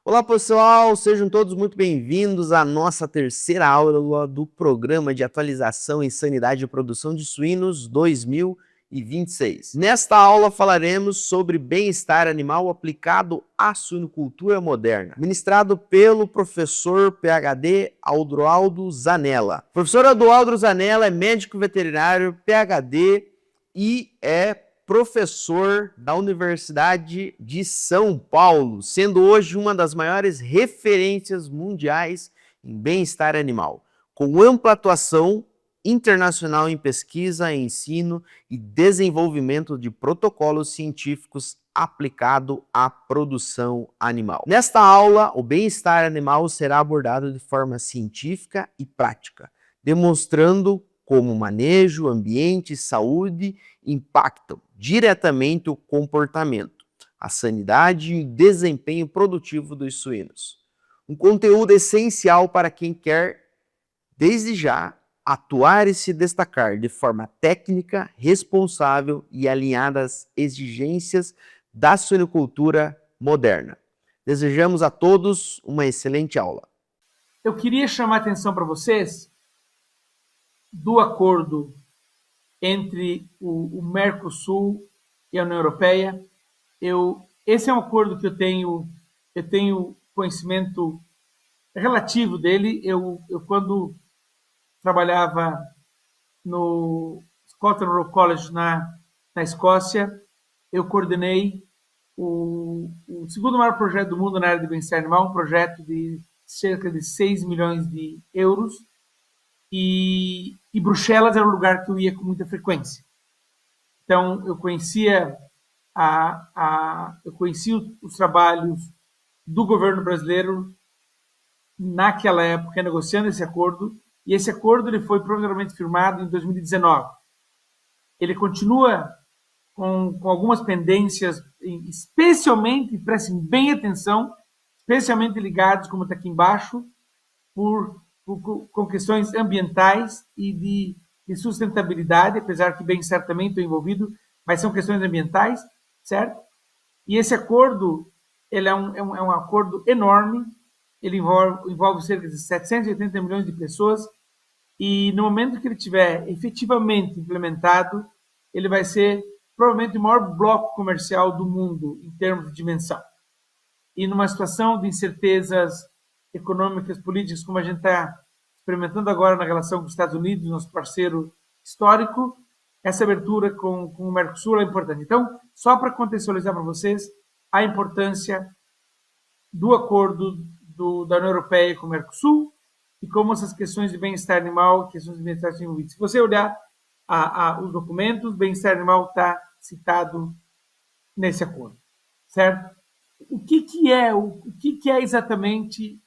Olá pessoal, sejam todos muito bem-vindos à nossa terceira aula do Programa de Atualização em Sanidade e Produção de Suínos 2026. Nesta aula falaremos sobre bem-estar animal aplicado à suinocultura moderna, ministrado pelo professor PhD Aldoaldo Zanella. O professor Aldoaldo Zanella é médico veterinário, PhD e é professor da Universidade de São Paulo, sendo hoje uma das maiores referências mundiais em bem-estar animal, com ampla atuação internacional em pesquisa, ensino e desenvolvimento de protocolos científicos aplicado à produção animal. Nesta aula, o bem-estar animal será abordado de forma científica e prática, demonstrando como manejo, ambiente e saúde impactam diretamente o comportamento, a sanidade e o desempenho produtivo dos suínos. Um conteúdo essencial para quem quer, desde já, atuar e se destacar de forma técnica, responsável e alinhada às exigências da suinocultura moderna. Desejamos a todos uma excelente aula. Eu queria chamar a atenção para vocês do acordo entre o Mercosul e a União Europeia. Esse é um acordo que eu tenho conhecimento relativo dele. Eu quando trabalhava no Scotland Royal College na Escócia, eu coordenei o segundo maior projeto do mundo na área de bem-estar animal, um projeto de cerca de 6 milhões de euros, e Bruxelas era um lugar que eu ia com muita frequência. Então, eu conhecia os trabalhos do governo brasileiro naquela época, negociando esse acordo, e esse acordo ele foi provisoriamente firmado em 2019. Ele continua com algumas pendências, especialmente, prestem bem atenção, especialmente ligados, como está aqui embaixo, com questões ambientais e de sustentabilidade, apesar que bem-estar também está envolvido, mas são questões ambientais, certo? E esse acordo ele é um acordo enorme, ele envolve cerca de 780 milhões de pessoas, e no momento que ele estiver efetivamente implementado, ele vai ser provavelmente o maior bloco comercial do mundo em termos de dimensão. E numa situação de incertezas econômicas, políticas, como a gente está experimentando agora na relação com os Estados Unidos, nosso parceiro histórico, essa abertura com o Mercosul é importante. Então, só para contextualizar para vocês a importância do acordo da União Europeia com o Mercosul e como essas questões de bem-estar animal, questões de bem-estar são envolvidas. Se você olhar os documentos, bem-estar animal está citado nesse acordo, certo? O que é exatamente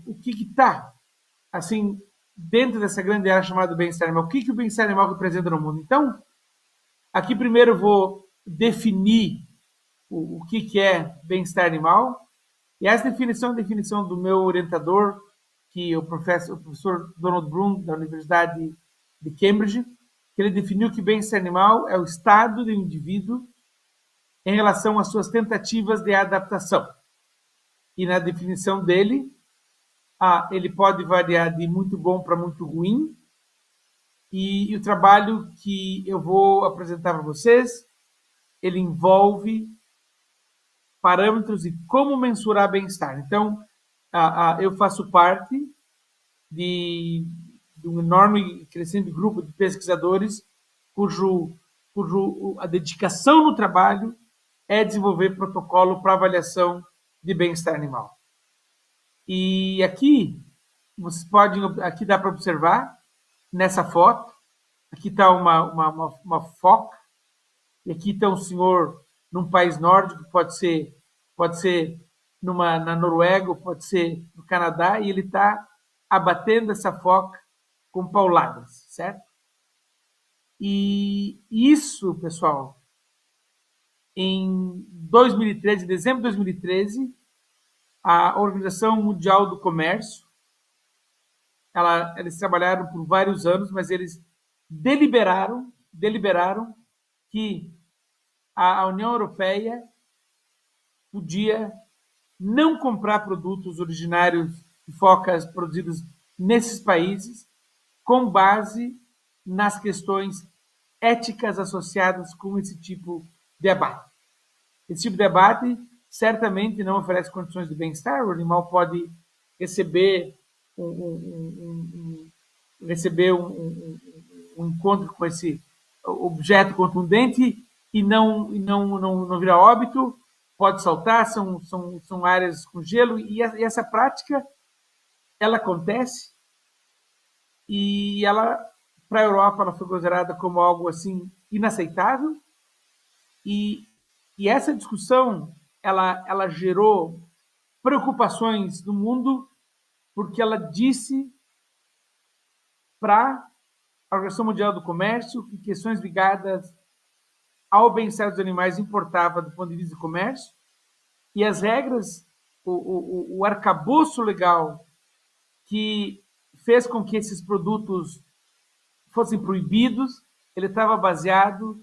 o que está assim dentro dessa grande área chamada bem-estar animal? O que o bem-estar animal representa no mundo? Então, aqui primeiro eu vou definir o que é bem-estar animal, e essa definição é a definição do meu orientador, que é o professor Donald Bloom, da Universidade de Cambridge, que ele definiu que bem-estar animal é o estado do indivíduo em relação às suas tentativas de adaptação. E na definição dele, ele pode variar de muito bom para muito ruim, e o trabalho que eu vou apresentar para vocês, ele envolve parâmetros de como mensurar bem-estar. Então, eu faço parte de um enorme e crescente grupo de pesquisadores cujo a dedicação no trabalho é desenvolver protocolo para avaliação de bem-estar animal. E aqui, vocês podem, aqui dá para observar, nessa foto, aqui está uma foca, e aqui está um senhor num país nórdico, pode ser na Noruega, pode ser no Canadá, e ele está abatendo essa foca com pauladas, certo? E isso, pessoal, em 2013, em dezembro de 2013, a Organização Mundial do Comércio, eles trabalharam por vários anos, mas eles deliberaram que a União Europeia podia não comprar produtos originários de focas produzidos nesses países, com base nas questões éticas associadas com esse tipo de abate. Esse tipo de abate certamente não oferece condições de bem-estar, o animal pode receber um encontro com esse objeto contundente e não virar óbito, pode saltar, são áreas com gelo, e essa prática ela acontece, e ela, para a Europa, ela foi considerada como algo assim inaceitável, e essa discussão ela gerou preocupações no mundo, porque ela disse para a Organização Mundial do Comércio que questões ligadas ao bem-estar dos animais importava do ponto de vista do comércio, e as regras, o arcabouço legal que fez com que esses produtos fossem proibidos, ele estava baseado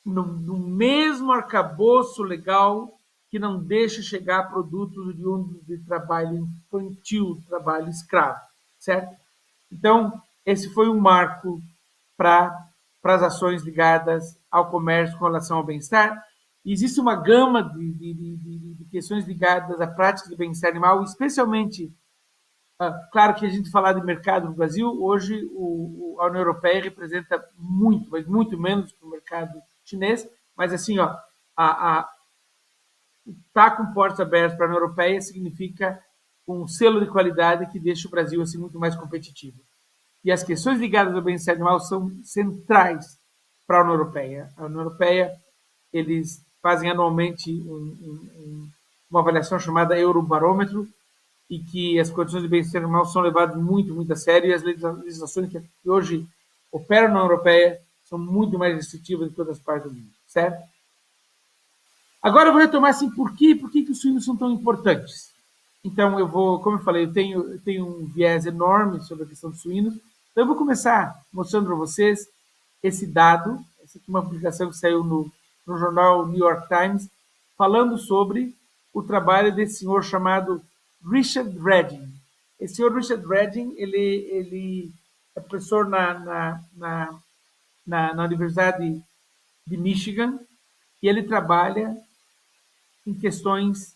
no mesmo arcabouço legal que não deixa chegar produtos oriundos de trabalho infantil, trabalho escravo, certo? Então, esse foi um marco para as ações ligadas ao comércio com relação ao bem-estar. Existe uma gama de questões ligadas à prática do bem-estar animal, especialmente, claro que a gente falar de mercado no Brasil, hoje a União Europeia representa muito, mas muito menos que o mercado chinês, mas assim, estar com portas abertas para a União Europeia significa um selo de qualidade que deixa o Brasil assim muito mais competitivo. E as questões ligadas ao bem-estar animal são centrais para a União Europeia. A União Europeia, eles fazem anualmente uma avaliação chamada Eurobarômetro, e que as condições de bem-estar animal são levadas muito, muito a sério, e as legislações que hoje operam na União Europeia são muito mais restritivas do que outras partes do mundo, certo? Agora eu vou retomar assim, por que os suínos são tão importantes? Então, como eu falei, eu tenho um viés enorme sobre a questão dos suínos. Então, eu vou começar mostrando para vocês esse dado. Essa aqui é uma publicação que saiu no jornal New York Times, falando sobre o trabalho desse senhor chamado Richard Redding. Esse senhor Richard Redding, ele é professor na Universidade de Michigan, e ele trabalha em questões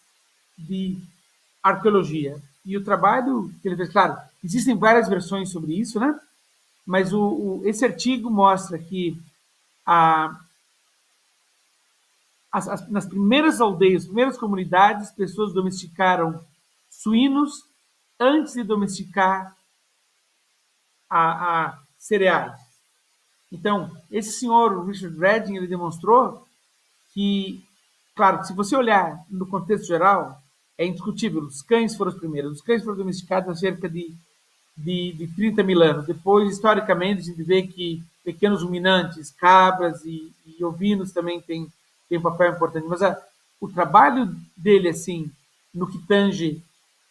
de arqueologia. E o trabalho que ele fez, claro, existem várias versões sobre isso, né? Mas esse artigo mostra que nas primeiras aldeias, primeiras comunidades, pessoas domesticaram suínos antes de domesticar a cereais. Então, esse senhor Richard Redding, ele demonstrou que, claro, se você olhar no contexto geral, é indiscutível, os cães foram os primeiros. Os cães foram domesticados há cerca de 30 mil anos. Depois, historicamente, a gente vê que pequenos ruminantes, cabras e ovinos também têm um papel importante. Mas o trabalho dele, assim, no que tange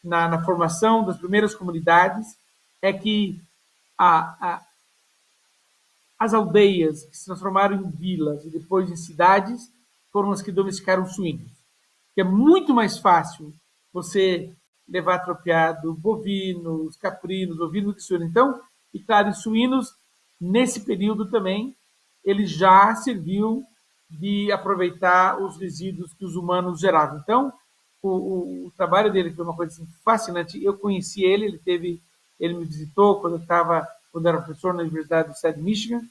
na formação das primeiras comunidades, é que as aldeias que se transformaram em vilas e depois em cidades foram as que domesticaram suínos. Que é muito mais fácil você levar atropiado bovinos, caprinos, ovinos que suínos. Então, e claro, os suínos, nesse período também, ele já serviu de aproveitar os resíduos que os humanos geravam. Então, o trabalho dele foi uma coisa assim, fascinante. Eu conheci ele me visitou quando era professor na Universidade do Estado de Michigan.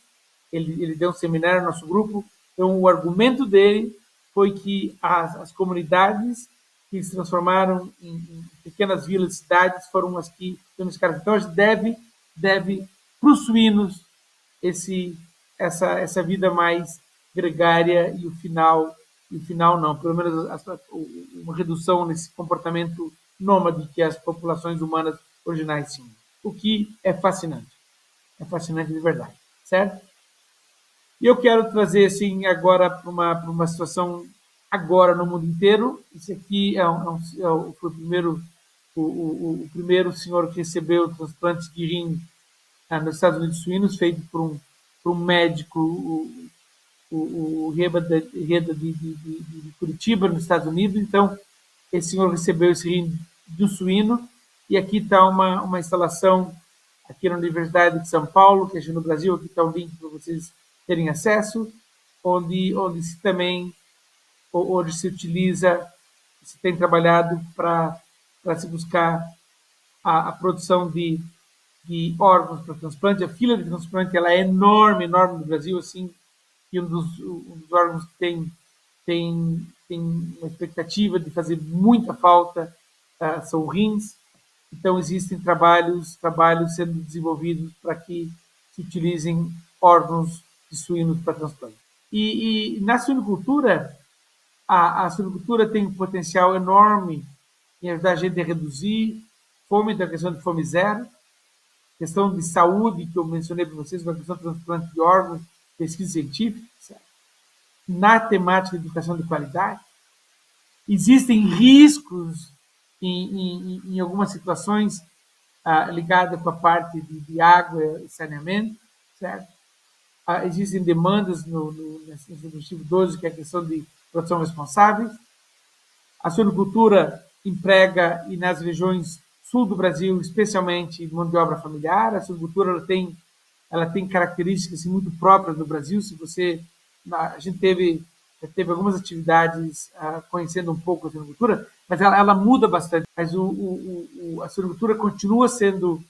Ele deu um seminário no nosso grupo. Então, o argumento dele foi que as comunidades que se transformaram em pequenas vilas e cidades foram as que domesticaram. Então, a gente deve para os suínos essa vida mais gregária, e o final não, pelo menos uma redução nesse comportamento nômade que as populações humanas originais tinham, o que é fascinante de verdade, certo? E eu quero trazer assim agora para uma situação agora no mundo inteiro. Esse aqui foi o primeiro senhor que recebeu o transplante de rim nos Estados Unidos suínos, feito por um médico, o Reba de Curitiba, nos Estados Unidos. Então, esse senhor recebeu esse rim do suíno, e aqui está uma instalação aqui na Universidade de São Paulo, que é no Brasil, aqui está o link para vocês terem acesso, onde se também, onde se utiliza, se tem trabalhado para se buscar a produção de órgãos para transplante. A fila de transplante ela é enorme, enorme no Brasil, assim, e um dos órgãos que tem uma expectativa de fazer muita falta são rins. Então, existem trabalhos sendo desenvolvidos para que se utilizem órgãos de suínos para transplante. E na suinocultura, a suinocultura tem um potencial enorme em ajudar a gente a reduzir fome, da questão de fome zero, questão de saúde, que eu mencionei para vocês, a questão de transplante de órgãos, pesquisa científica, certo? Na temática de educação de qualidade. Existem riscos em algumas situações ligadas com a parte de água e saneamento, certo? Existem demandas nesse objetivo 12, que é a questão de produção responsável. A suinocultura emprega, e nas regiões sul do Brasil, especialmente mão de obra familiar. A suinocultura ela tem características assim, muito próprias do Brasil. Se você, a gente teve algumas atividades conhecendo um pouco a suinocultura, mas ela muda bastante. Mas a suinocultura continua sendo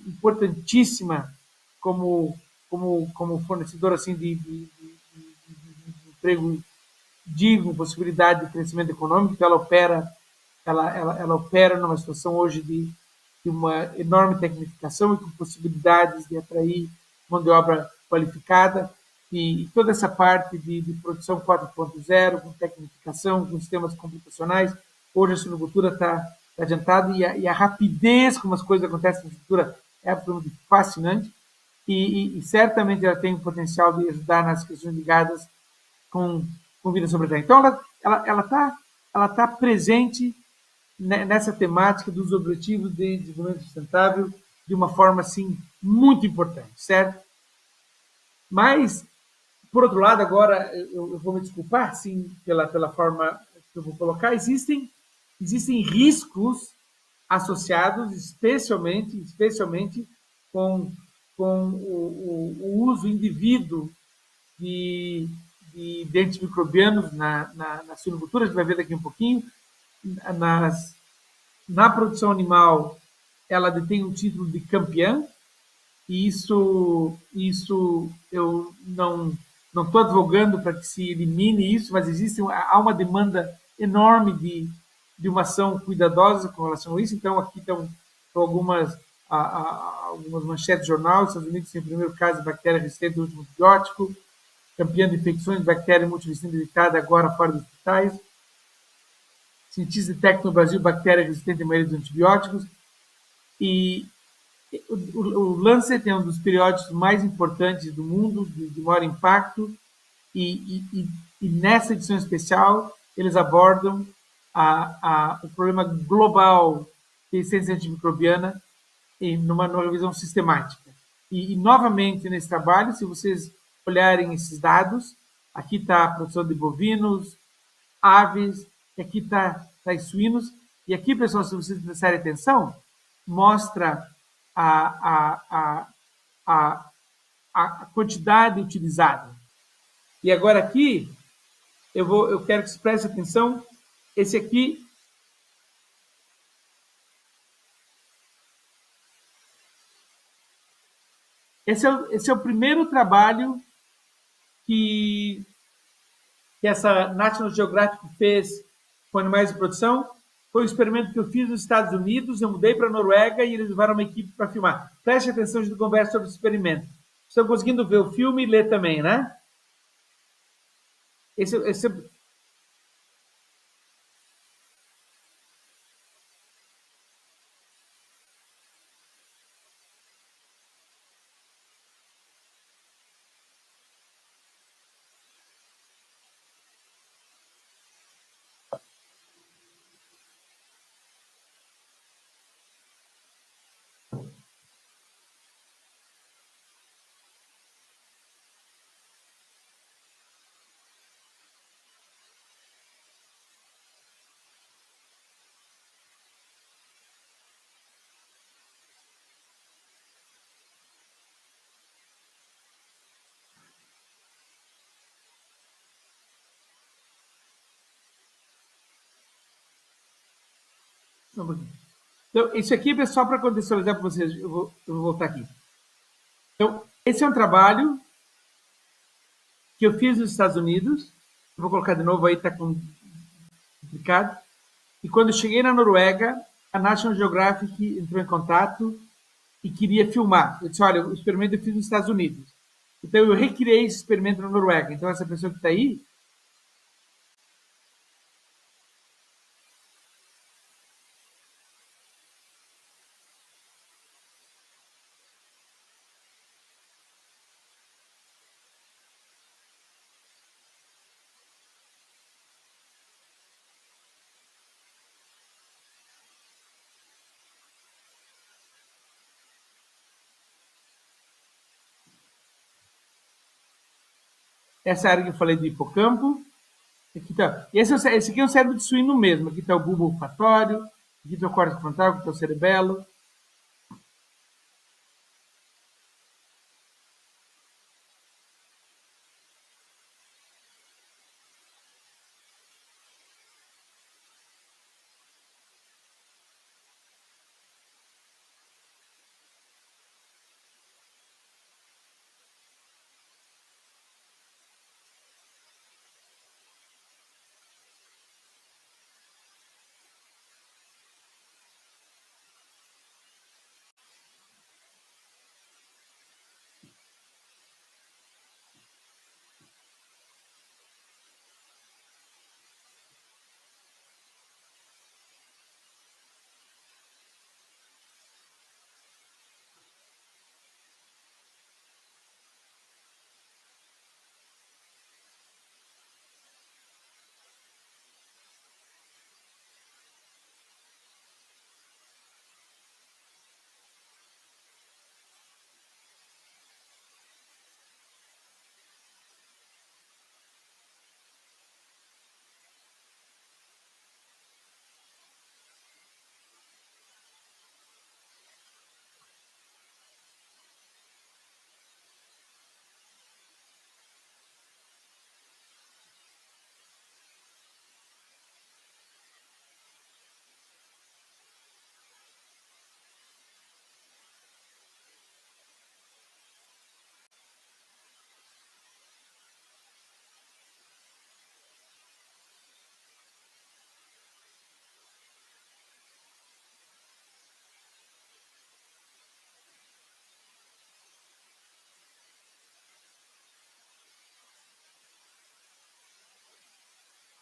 importantíssima como fornecedor assim de emprego digno, possibilidade de crescimento econômico. Então ela opera numa situação hoje de uma enorme tecnificação e com possibilidades de atrair mão de obra qualificada, e toda essa parte de produção 4.0, com tecnificação, com sistemas computacionais. Hoje a suinocultura está adiantada, e a rapidez como as coisas acontecem na suinocultura é absolutamente fascinante, e certamente ela tem o potencial de ajudar nas questões ligadas com vida sobre a terra. Então ela tá presente nessa temática dos objetivos de desenvolvimento sustentável de uma forma assim muito importante, certo? Mas, por outro lado, agora eu vou me desculpar sim pela forma que eu vou colocar, existem riscos associados, especialmente com o uso indevido de antimicrobianos na suinocultura. A gente vai ver daqui um pouquinho. Na produção animal, ela detém o título de campeã, e isso eu não estou advogando para que se elimine isso, mas há uma demanda enorme de uma ação cuidadosa com relação a isso. Então, aqui estão algumas manchetes de jornal. Os Estados Unidos tem o primeiro caso de bactéria resistente ao último antibiótico, campeã de infecções de bactéria multiresistente detectada agora fora dos hospitais. Cientistas detectam no Brasil bactéria resistente à maioria dos antibióticos. E o Lancet é um dos periódicos mais importantes do mundo, de maior impacto, e nessa edição especial eles abordam o problema global de resistência antimicrobiana numa revisão sistemática. E novamente nesse trabalho, se vocês olharem esses dados, aqui está a produção de bovinos, aves, e aqui está suínos, e aqui, pessoal, se vocês prestarem atenção, mostra a quantidade utilizada. E agora aqui, eu quero que vocês prestem atenção, esse aqui esse é o primeiro trabalho que essa National Geographic fez com animais de produção. Foi um experimento que eu fiz nos Estados Unidos, eu mudei para a Noruega e eles levaram uma equipe para filmar. Preste atenção, a gente conversa sobre esse experimento. Estão conseguindo ver o filme e ler também, né? Esse Só um pouquinho. Então, isso aqui, pessoal, para contextualizar para vocês, eu vou voltar aqui. Então, esse é um trabalho que eu fiz nos Estados Unidos. Eu vou colocar de novo aí, está complicado. E quando eu cheguei na Noruega, a National Geographic entrou em contato e queria filmar. Eu disse, olha, o experimento eu fiz nos Estados Unidos. Então, eu recriei esse experimento na Noruega. Então, essa pessoa que está aí, essa área que eu falei do hipocampo. Aqui tá. Esse aqui é o cérebro de suíno mesmo. Aqui está o bulbo olfatório, aqui está o córtex frontal, aqui está o cerebelo.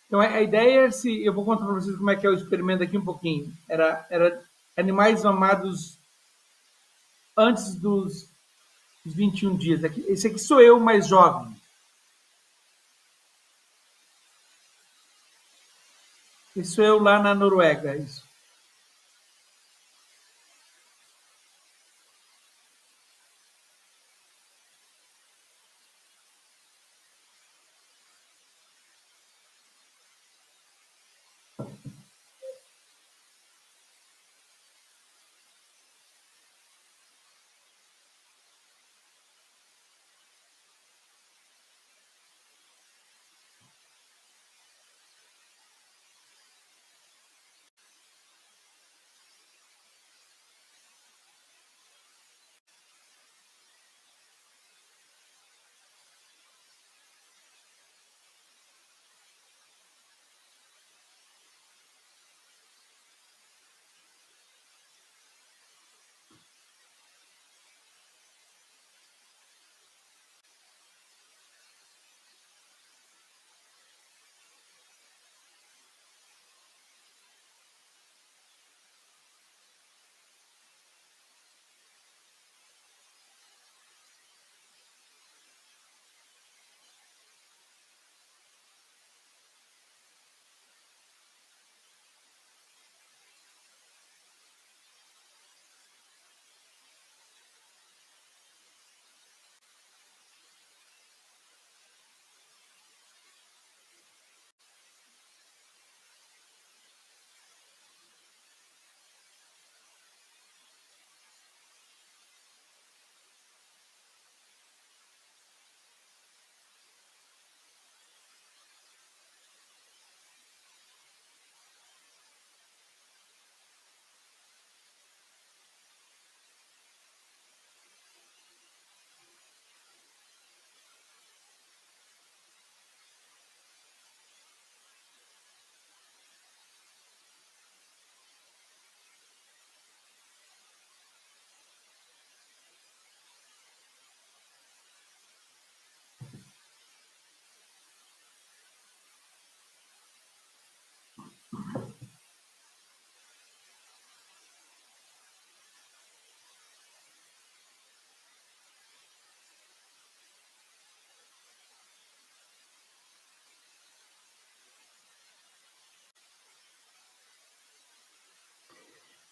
Então, a ideia é se eu vou contar para vocês como é que é o experimento aqui um pouquinho. Era animais mamados antes dos 21 dias. Esse aqui sou eu mais jovem. Esse sou eu lá na Noruega. Isso.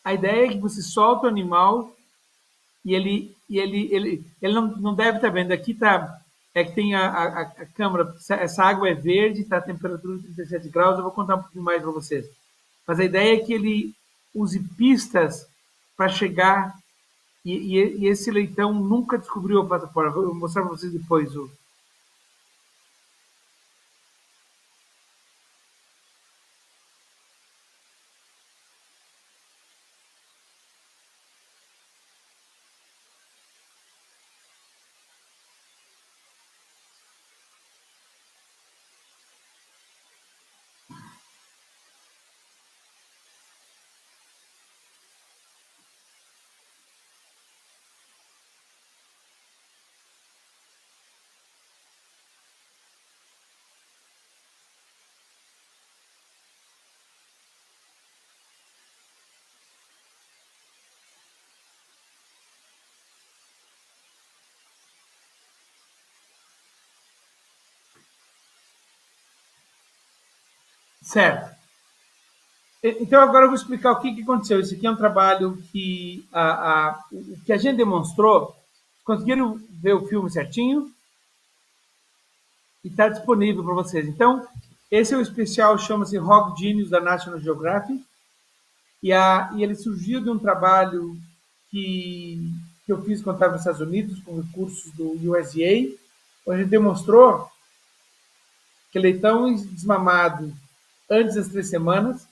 A ideia é que você solta o animal e ele não deve estar vendo. Aqui tá, é que tem a câmera, essa água é verde, está a temperatura de 37 graus, eu vou contar um pouquinho mais para vocês. Mas a ideia é que ele use pistas para chegar, e esse leitão nunca descobriu a plataforma. Vou mostrar para vocês depois o. Certo. Então, agora eu vou explicar o que aconteceu. Esse aqui é um trabalho que o que a gente demonstrou. Conseguiram ver o filme certinho? E está disponível para vocês. Então, esse é o especial, chama-se Hog Genius, da National Geographic. E ele surgiu de um trabalho que eu fiz quando estava nos Estados Unidos, com recursos do USDA, onde a gente demonstrou que leitões desmamados antes das 3 semanas,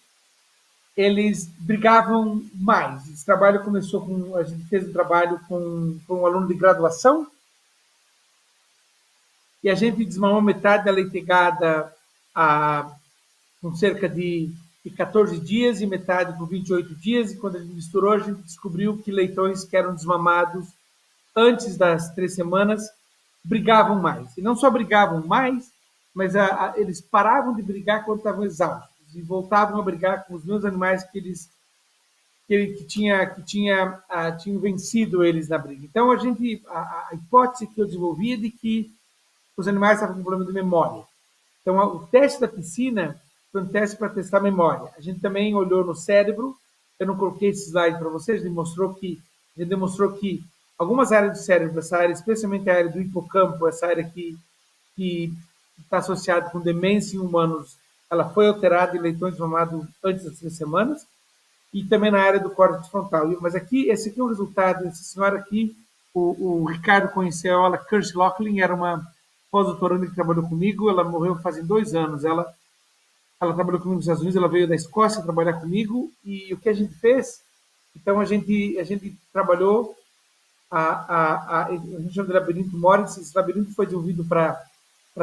eles brigavam mais. Esse trabalho começou com... A gente fez um trabalho com um aluno de graduação, e a gente desmamou metade da leitegada com cerca de 14 dias e metade por 28 dias, e quando a gente misturou, a gente descobriu que leitões que eram desmamados antes das 3 semanas brigavam mais. E não só brigavam mais, mas eles paravam de brigar quando estavam exaustos e voltavam a brigar com os meus animais que tinham vencido eles na briga. Então, a hipótese que eu desenvolvi é de que os animais estavam com problema de memória. Então, o teste da piscina foi um teste para testar a memória. A gente também olhou no cérebro. Eu não coloquei esse slide para vocês. A gente demonstrou que algumas áreas do cérebro, essa área, especialmente a área do hipocampo, essa área que está associada com demência em humanos, ela foi alterada em leitões desmamados antes das 3 semanas, e também na área do córtex frontal. Mas aqui, esse aqui é o resultado. Essa senhora aqui, o Ricardo conheceu ela, Kirsty Locklin, era uma pós-doutoranda que trabalhou comigo. Ela morreu fazem 2 anos. Ela trabalhou comigo nos Estados Unidos, ela veio da Escócia trabalhar comigo, e o que a gente fez? Então, a gente trabalhou a gente chama de labirinto Moritz. Esse labirinto foi desenvolvido para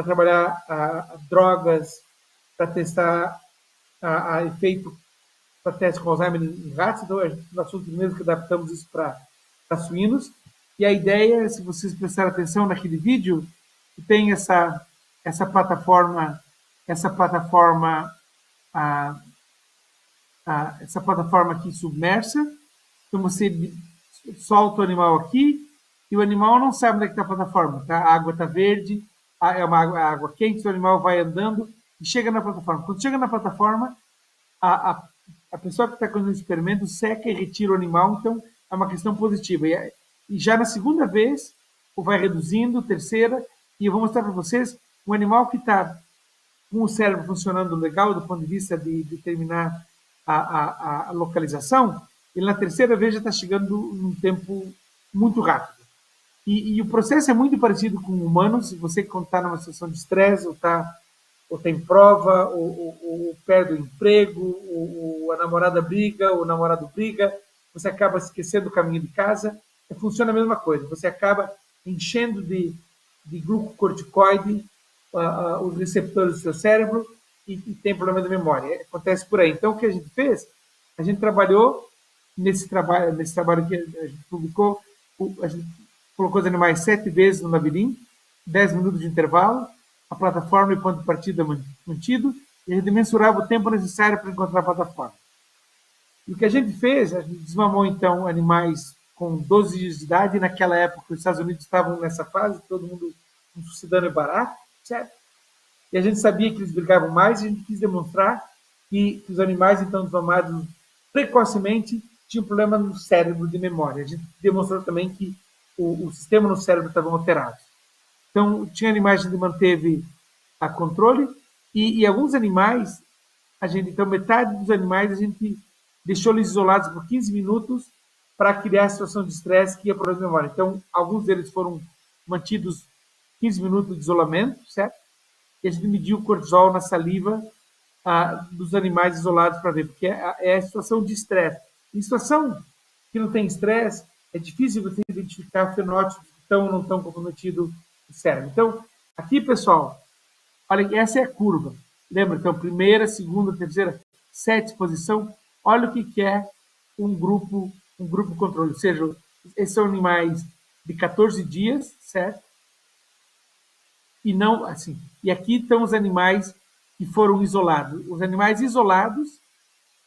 trabalhar drogas, para testar efeito para teste com Alzheimer em ratos. Então, nós somos os primeiros que adaptamos isso para suínos. E a ideia, se vocês prestarem atenção naquele vídeo, tem essa plataforma aqui submersa. Então, você solta o animal aqui e o animal não sabe onde é que está a plataforma. Tá? A água está verde, é uma água quente, o animal vai andando e chega na plataforma. Quando chega na plataforma, a pessoa que está fazendo o experimento seca e retira o animal, então é uma questão positiva. E já na segunda vez, vai reduzindo, terceira, e eu vou mostrar para vocês um animal que está com o cérebro funcionando legal do ponto de vista de determinar a localização. Ele na terceira vez já está chegando num tempo muito rápido. E o processo é muito parecido com humanos. Se você está numa situação de estresse, ou tem prova, ou perde o emprego, ou a namorada briga, ou o namorado briga, você acaba esquecendo o caminho de casa, funciona a mesma coisa. Você acaba enchendo de glucocorticoide os receptores do seu cérebro e tem problema de memória. Acontece por aí. Então, o que a gente fez? A gente trabalhou nesse trabalho que a gente publicou, a gente colocou os animais 7 vezes no labirinto, 10 minutos de intervalo, a plataforma e ponto de partida mantido, e a gente mensurava o tempo necessário para encontrar a plataforma. E o que a gente fez? A gente desmamou, então, animais com 12 dias de idade. Naquela época, os Estados Unidos estavam nessa fase, todo mundo se dando barato, certo? E a gente sabia que eles brigavam mais, e a gente quis demonstrar que os animais, então, desmamados precocemente, tinha um problema no cérebro de memória. A gente demonstrou também que o sistema no cérebro estava alterado. Então, tinha animais que a gente manteve a controle e alguns animais, então, metade dos animais a gente deixou eles isolados por 15 minutos para criar a situação de estresse que ia para a memória. Então, alguns deles foram mantidos 15 minutos de isolamento, certo? E a gente mediu o cortisol na saliva dos animais isolados para ver, porque é a situação de estresse. Em situação que não tem estresse, é difícil você identificar fenótipos que estão ou não estão comprometidos no cérebro. Então, aqui, pessoal, olha, essa é a curva. Lembra? Então, primeira, segunda, terceira, 7 posição. Olha o que é um grupo controle. Ou seja, esses são animais de 14 dias, certo? E não assim. E aqui estão os animais que foram isolados. Os animais isolados,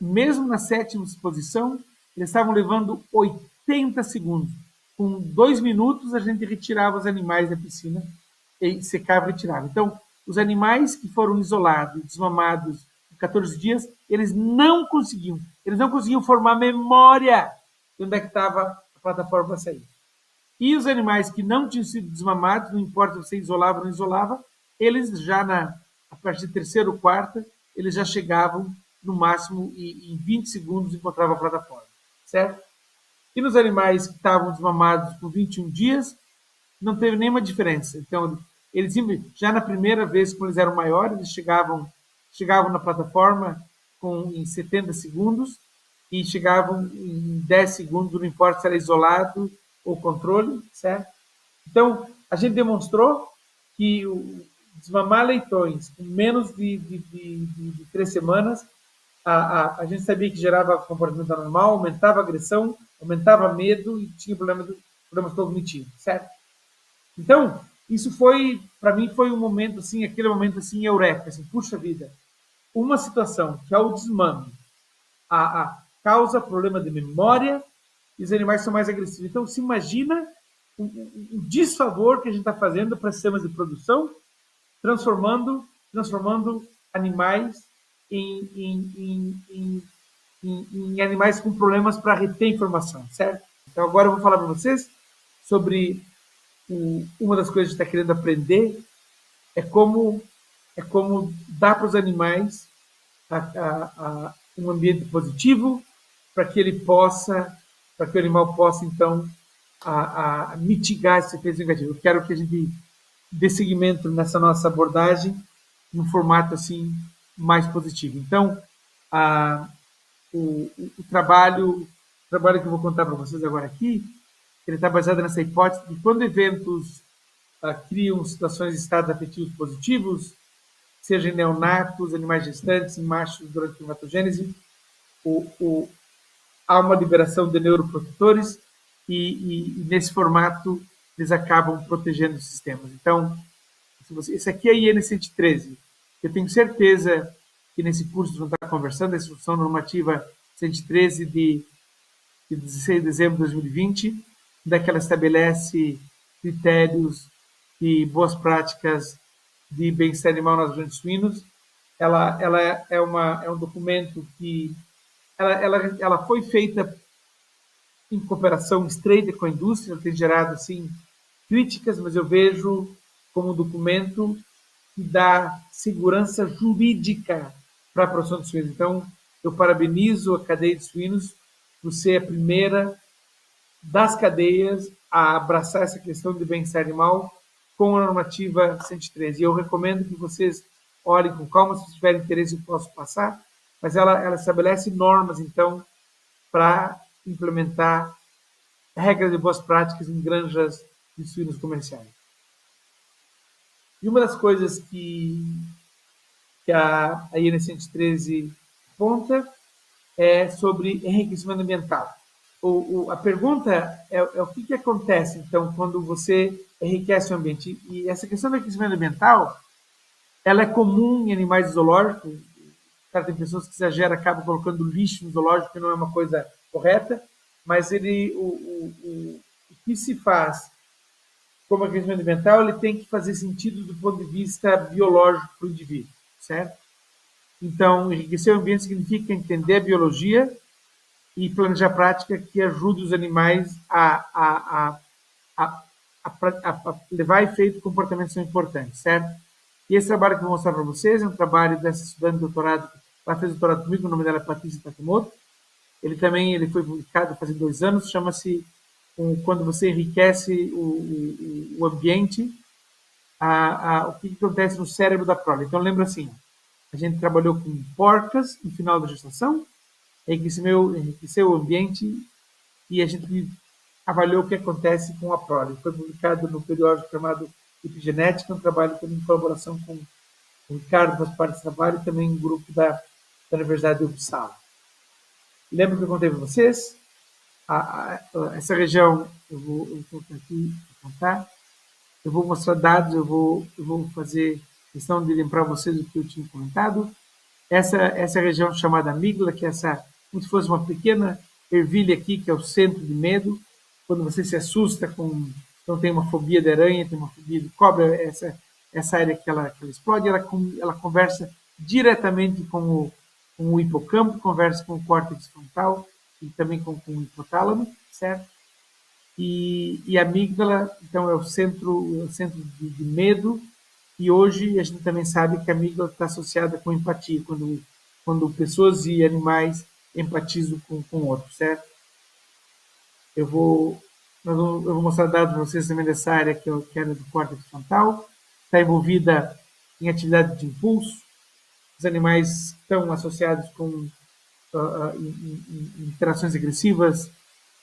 mesmo na 7ª posição, eles estavam levando 80 segundos. Com 2 minutos, a gente retirava os animais da piscina e secava e retirava. Então, os animais que foram isolados, desmamados, 14 dias, eles não conseguiam formar memória de onde é que estava a plataforma para sair. E os animais que não tinham sido desmamados, não importa se você isolava ou não isolava, eles já a partir de 3ª ou 4ª, eles já chegavam no máximo e em 20 segundos encontravam a plataforma, certo? E nos animais que estavam desmamados por 21 dias, não teve nenhuma diferença. Então, eles já na primeira vez, quando eles eram maiores, eles chegavam na plataforma em 70 segundos e chegavam em 10 segundos, não importa se era isolado ou controle, certo? Então, a gente demonstrou que desmamar leitões com menos de 3 semanas, a gente sabia que gerava comportamento anormal, aumentava a agressão, aumentava medo e tinha problemas cognitivos, certo? Então, isso foi, para mim, foi um momento assim, aquele momento assim, eureka, assim, puxa vida, uma situação que ao desmame causa problema de memória e os animais são mais agressivos. Então, se imagina o desfavor que a gente está fazendo para sistemas de produção, transformando animais em animais com problemas para reter informação, certo? Então, agora eu vou falar para vocês sobre uma das coisas que a gente está querendo aprender é como dar para os animais um ambiente positivo para que o animal possa então mitigar esse efeito negativo. Eu quero que a gente dê seguimento nessa nossa abordagem num formato assim mais positivo. Então, o trabalho que eu vou contar para vocês agora aqui, ele está baseado nessa hipótese de que quando eventos criam situações de estados afetivos positivos, seja em neonatos, animais gestantes, em machos durante a climatogênese, há uma liberação de neuroprotetores e nesse formato eles acabam protegendo os sistemas. Então, esse aqui é a IN 113. Eu tenho certeza que nesse curso vão estar conversando a Instrução Normativa 113 de 16 de dezembro de 2020, onde ela estabelece critérios e boas práticas de bem-estar animal nas grandes suínos. Ela é um documento que ela foi feita em cooperação estreita com a indústria, ela tem gerado assim críticas, mas eu vejo como um documento que dá segurança jurídica para a produção de suínos. Então, eu parabenizo a cadeia de suínos por ser a primeira das cadeias a abraçar essa questão de bem-estar animal com a normativa 113. E eu recomendo que vocês olhem com calma, se tiverem interesse eu posso passar, mas ela estabelece normas, então, para implementar regras de boas práticas em granjas de suínos comerciais. E uma das coisas que a IN 113 aponta é sobre enriquecimento ambiental. A pergunta é o que acontece, então, quando você enriquece o ambiente. E essa questão do enriquecimento ambiental, ela é comum em animais zoológicos. Tem pessoas que exageram, acabam colocando lixo no zoológico, que não é uma coisa correta, mas o que se faz como enriquecimento ambiental, ele tem que fazer sentido do ponto de vista biológico para o indivíduo, certo? Então, enriquecer o ambiente significa entender a biologia e planejar prática que ajude os animais a, a levar a efeito comportamentos são importantes, certo? E esse trabalho que eu vou mostrar para vocês é um trabalho dessa estudante de doutorado, ela fez doutorado comigo, o nome dela é Patrícia Takemoto. Ele foi publicado faz 2 anos, chama-se Quando você enriquece o ambiente, o que acontece no cérebro da prole. Então, lembra assim, a gente trabalhou com porcas no final da gestação, enriqueceu o ambiente e a gente avaliou o que acontece com a prole. Foi publicado no periódico chamado Epigenética, um trabalho também em colaboração com o Ricardo, faz parte desse trabalho, e também um grupo da Universidade de Uppsala. Lembra que eu contei para vocês? Essa região, eu vou aqui contar, eu vou mostrar dados, eu vou fazer questão de lembrar vocês o que eu tinha comentado. Essa região chamada amígdala, que é como se fosse uma pequena ervilha aqui, que é o centro de medo. Quando você se assusta então tem uma fobia de aranha, tem uma fobia de cobra, essa área que ela explode, ela conversa diretamente com o hipocampo, conversa com o córtex frontal e também com o hipotálamo, certo? E a amígdala, então, é o centro de medo, e hoje a gente também sabe que a amígdala está associada com empatia, quando pessoas e animais empatizam com outros, certo? Eu vou mostrar dados para vocês também dessa área que é a área do córtex frontal, está envolvida em atividade de impulso. Os animais estão associados com interações agressivas,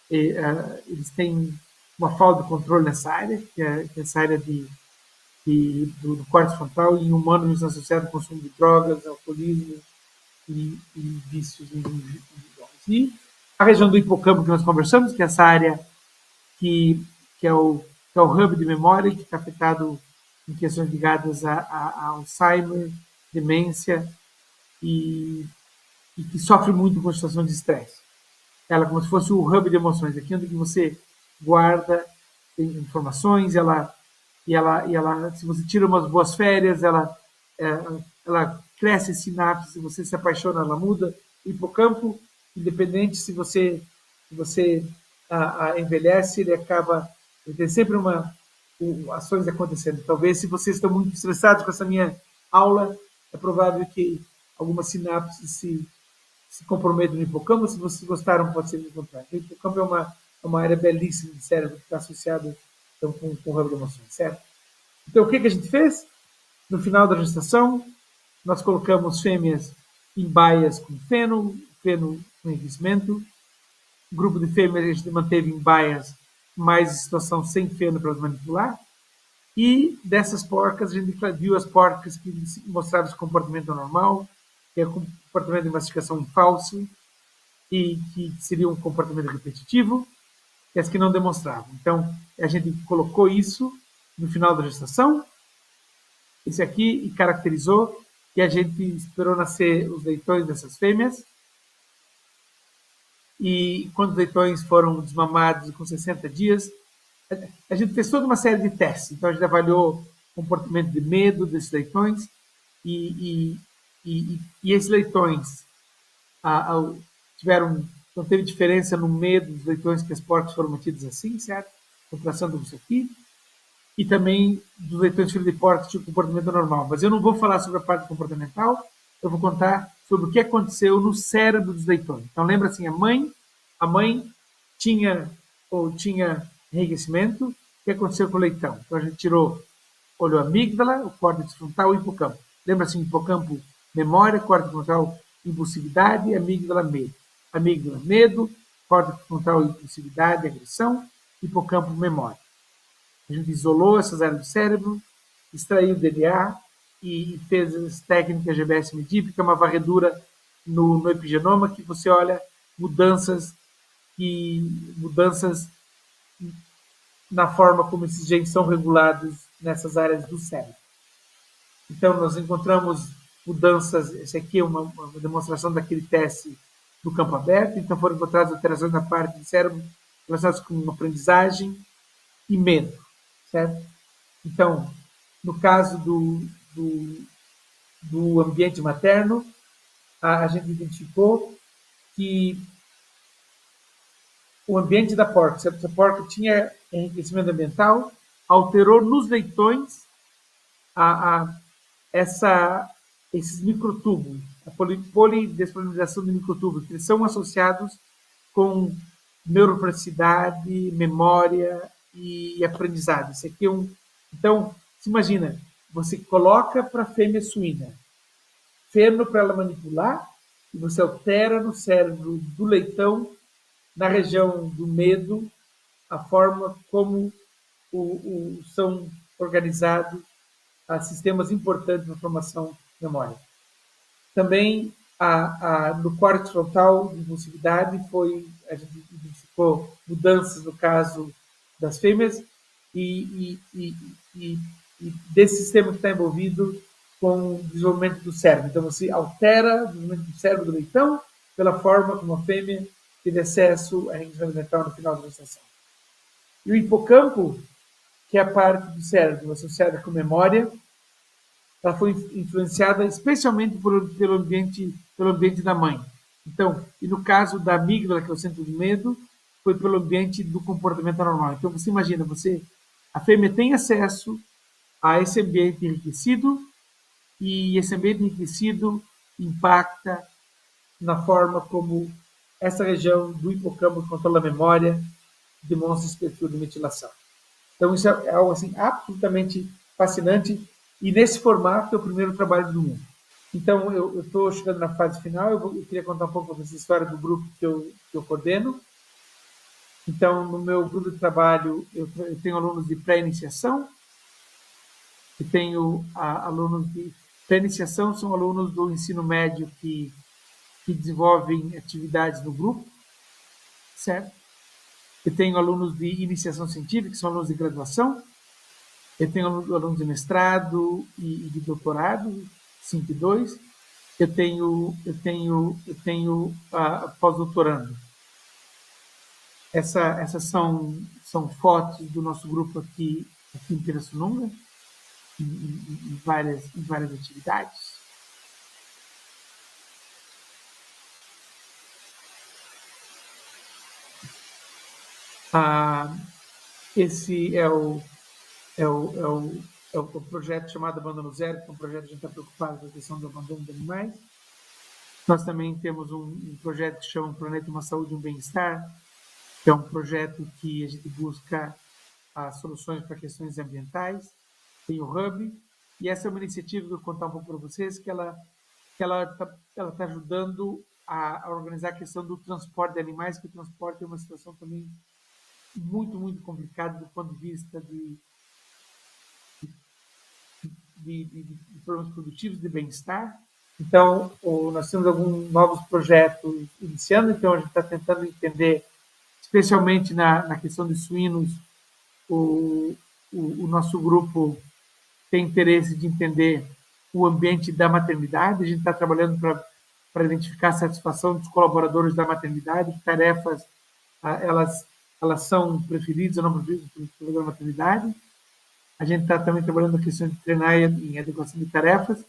eles têm uma falta de controle nessa área, que é essa área do córtex frontal, e em humanos estão associados ao consumo de drogas, alcoolismo e vícios individuais. E a região do hipocampo que nós conversamos, que é essa área que é o hub de memória, que está afetado em questões ligadas a Alzheimer, demência, e que sofre muito com a situação de estresse. Ela é como se fosse o hub de emoções, aqui onde você guarda informações, se você tira umas boas férias, ela cresce sinapse, se você se apaixona, ela muda. O hipocampo, independente se você envelhece, ele tem sempre ações acontecendo. Talvez, se vocês estão muito estressados com essa minha aula, é provável que algumas sinapses se comprometam no hipocampo. Se vocês gostaram, pode ser o contrário. O hipocampo é uma área belíssima de cérebro que está associada então, com o hub de emoções, certo? Então, o que a gente fez? No final da gestação, nós colocamos fêmeas em baias com feno com enriquecimento. O grupo de fêmeas a gente manteve em baias, mais situação sem feno para manipular. E dessas porcas, a gente viu as porcas que mostravam esse comportamento normal, que é o comportamento de mastigação em falso, e que seria um comportamento repetitivo, e as que não demonstravam. Então, a gente colocou isso no final da gestação, esse aqui, e caracterizou, e a gente esperou nascer os leitões dessas fêmeas, e quando os leitões foram desmamados com 60 dias, a gente fez toda uma série de testes. Então, a gente avaliou o comportamento de medo desses leitões, e esses leitões não teve diferença no medo dos leitões que as porcas foram mantidas assim, certo? Contração isso aqui. E também dos leitões filhos de porcos tinham comportamento normal. Mas eu não vou falar sobre a parte comportamental, eu vou contar sobre o que aconteceu no cérebro dos leitões. Então, lembra assim, a mãe tinha enriquecimento. O que aconteceu com o leitão? Então, a gente olhou a amígdala, o córtex frontal e o hipocampo. Lembra assim, hipocampo, memória, córtex frontal, impulsividade, amígdala, medo. Amígdala, medo, córtex frontal, impulsividade, agressão, hipocampo, memória. A gente isolou essas áreas do cérebro, extraiu o DNA e fez as técnicas GBS Medip, que é uma varredura no epigenoma, que você olha mudanças na forma como esses genes são regulados nessas áreas do cérebro. Então, nós encontramos mudanças, esse aqui é uma demonstração daquele teste do campo aberto, então foram encontradas alterações na parte do cérebro relacionadas com aprendizagem e medo, certo? Então, no caso do ambiente materno, a gente identificou que o ambiente da porca. Se a porca tinha enriquecimento ambiental, alterou nos leitões esses microtúbulos, a polidespolinização de microtúbulos, que são associados com neuroplasticidade, memória e aprendizado. Isso aqui Então, se imagina, você coloca para a fêmea suína feno para ela manipular e você altera no cérebro do leitão, na região do medo, a forma como são organizados sistemas importantes na formação de memória. Também no córtex frontal de impulsividade a gente identificou mudanças no caso das fêmeas e desse sistema que está envolvido com o desenvolvimento do cérebro. Então, você altera o desenvolvimento do cérebro do leitão pela forma como a fêmea teve acesso à enriquecimento mental no final da gestação. E o hipocampo, que é a parte do cérebro associada com memória, ela foi influenciada especialmente pelo ambiente da mãe. Então, e no caso da amígdala, que é o centro do medo, foi pelo ambiente do comportamento anormal. Então, você imagina, a fêmea tem acesso a esse ambiente enriquecido e esse ambiente enriquecido impacta na forma como essa região do hipocampo que controla a memória demonstra esse perfil de metilação. Então, isso é algo assim, absolutamente fascinante. E nesse formato é o primeiro trabalho do mundo. Então, eu estou chegando na fase final. Eu queria contar um pouco dessa história do grupo que eu coordeno. Então, no meu grupo de trabalho, eu tenho alunos de pré-iniciação. Eu tenho alunos de pré-iniciação, são alunos do ensino médio que desenvolvem atividades no grupo, certo? Eu tenho alunos de iniciação científica, que são alunos de graduação. Eu tenho alunos de mestrado e de doutorado, 5 e 2. Eu tenho pós-doutorando. Essas são fotos do nosso grupo aqui em Pirassununga, em várias atividades. Esse é o projeto chamado Abandono Zero, que é um projeto que a gente está preocupado com a questão do abandono de animais. Nós também temos um projeto que chama Planeta Uma Saúde e um Bem-Estar, que é um projeto que a gente busca soluções para questões ambientais. Tem o Hub, e essa é uma iniciativa que eu vou contar um pouco para vocês, que ela está ajudando a organizar a questão do transporte de animais, que o transporte é uma situação também muito, muito complicada do ponto de vista de problemas produtivos, de bem-estar. Então, nós temos alguns novos projetos iniciando, então a gente está tentando entender, especialmente na questão de suínos, o nosso grupo tem interesse de entender o ambiente da maternidade. A gente está trabalhando para identificar a satisfação dos colaboradores da maternidade, que tarefas elas são preferidas ou não preferidas pela maternidade. A gente está também trabalhando na questão de treinar em adequação de tarefas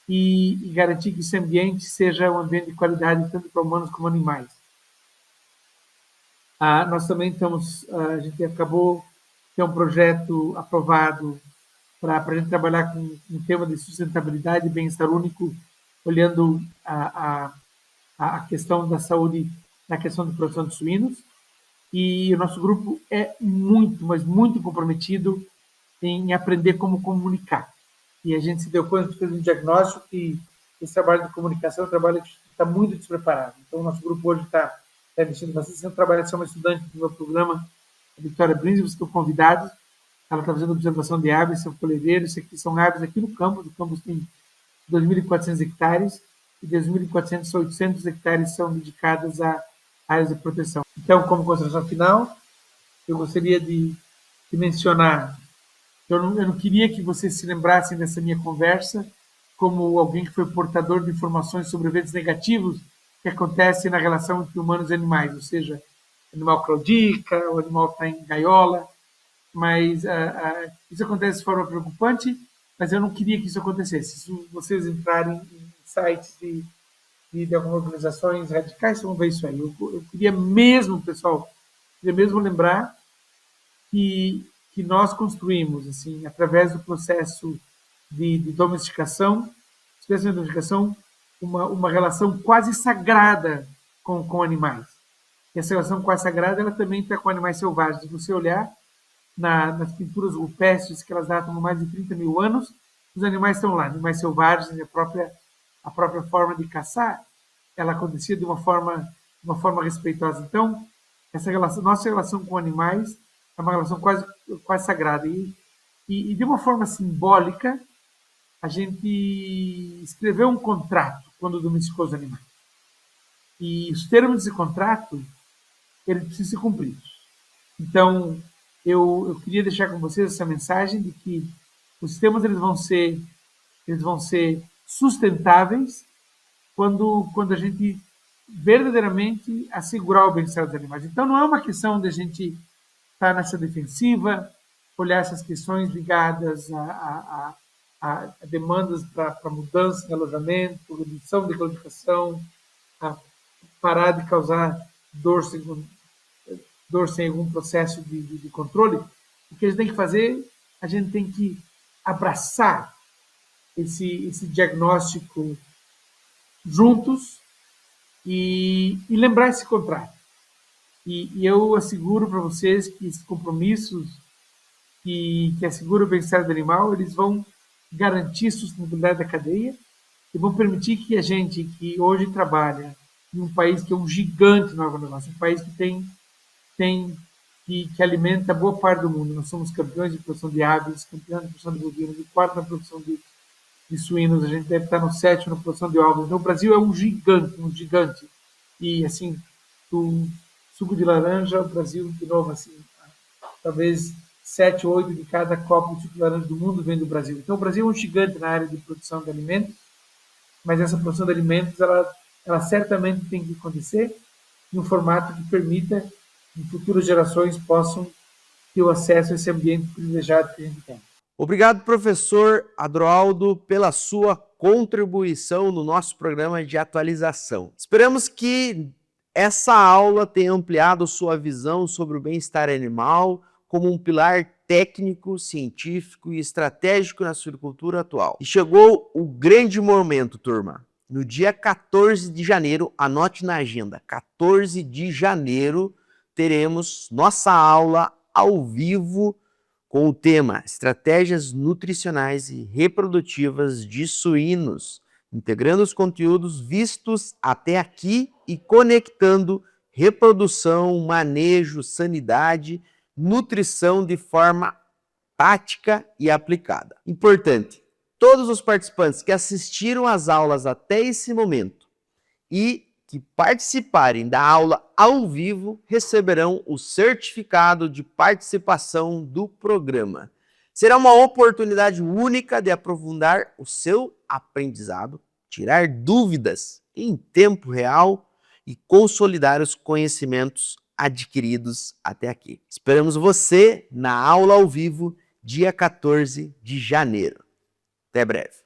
e garantir que esse ambiente seja um ambiente de qualidade tanto para humanos como animais. Nós também a gente acabou de ter um projeto aprovado para a gente trabalhar com um tema de sustentabilidade e bem-estar único, olhando a questão da saúde na questão de produção de suínos. E o nosso grupo é muito, mas muito comprometido em aprender como comunicar. E a gente se deu conta, fez um diagnóstico, que esse trabalho de comunicação é um trabalho que está muito despreparado. Então, o nosso grupo hoje está investindo bastante. Eu trabalho, sou uma estudante do meu programa, a Victoria Brins, vocês estão convidados. Ela está fazendo observação de aves, são coleireiros. Isso aqui são aves aqui no campus. O campus tem 2.400 hectares e 2.400 a 800 hectares são dedicados a áreas de proteção. Então, como consideração final, eu gostaria de mencionar, eu não queria que vocês se lembrassem dessa minha conversa como alguém que foi portador de informações sobre eventos negativos que acontecem na relação entre humanos e animais, ou seja, o animal claudica, o animal está em gaiola, mas isso acontece de forma preocupante, mas eu não queria que isso acontecesse. Se vocês entrarem em sites de algumas organizações radicais, vão ver isso aí. Eu queria mesmo, pessoal, Queria mesmo lembrar que nós construímos, assim, através do processo de domesticação, espécie de domesticação, uma relação quase sagrada com animais. E essa relação quase sagrada, ela também está com animais selvagens. Se você olhar nas pinturas rupestres, que elas datam mais de 30 mil anos, os animais estão lá, animais selvagens, a própria forma de caçar, ela acontecia de uma forma respeitosa. Então, essa relação, nossa relação com animais é uma relação quase sagrada. E de uma forma simbólica, a gente escreveu um contrato quando domesticou os animais. E os termos desse contrato, eles precisam ser cumpridos. Então, eu queria deixar com vocês essa mensagem de que os sistemas eles vão ser sustentáveis quando a gente verdadeiramente assegurar o bem-estar dos animais. Então, não é uma questão de a gente estar nessa defensiva, olhar essas questões ligadas a demandas para mudança de alojamento, redução de qualificação, a parar de causar dor sem algum processo de controle. O que a gente tem que fazer, a gente tem que abraçar esse diagnóstico juntos e lembrar esse contrato. E eu asseguro para vocês que esses compromissos que asseguram o bem-estar do animal, eles vão garantir a sustentabilidade da cadeia e vão permitir que a gente, que hoje trabalha em um país que é um gigante no agronegócio, um país que alimenta boa parte do mundo. Nós somos campeões de produção de aves, campeões de produção de bovinos, de quarto na produção de suínos, a gente deve estar no 7º na produção de ovos. Então, o Brasil é um gigante. E, assim, do suco de laranja, o Brasil, de novo, assim, talvez 7 ou 8 de cada copo de suco de laranja do mundo vem do Brasil. Então, o Brasil é um gigante na área de produção de alimentos, mas essa produção de alimentos, ela certamente tem que acontecer em um formato que permita que futuras gerações possam ter o acesso a esse ambiente privilegiado que a gente tem. Obrigado, professor Adroaldo, pela sua contribuição no nosso programa de atualização. Esperamos que essa aula tenha ampliado sua visão sobre o bem-estar animal como um pilar técnico, científico e estratégico na suinocultura atual. E chegou o grande momento, turma. No dia 14 de janeiro, anote na agenda, 14 de janeiro, teremos nossa aula ao vivo com o tema Estratégias Nutricionais e Reprodutivas de Suínos, integrando os conteúdos vistos até aqui e conectando reprodução, manejo, sanidade, nutrição de forma prática e aplicada. Importante, todos os participantes que assistiram às aulas até esse momento e que participarem da aula ao vivo receberão o certificado de participação do programa. Será uma oportunidade única de aprofundar o seu aprendizado, tirar dúvidas em tempo real e consolidar os conhecimentos adquiridos até aqui. Esperamos você na aula ao vivo, dia 14 de janeiro. Até breve.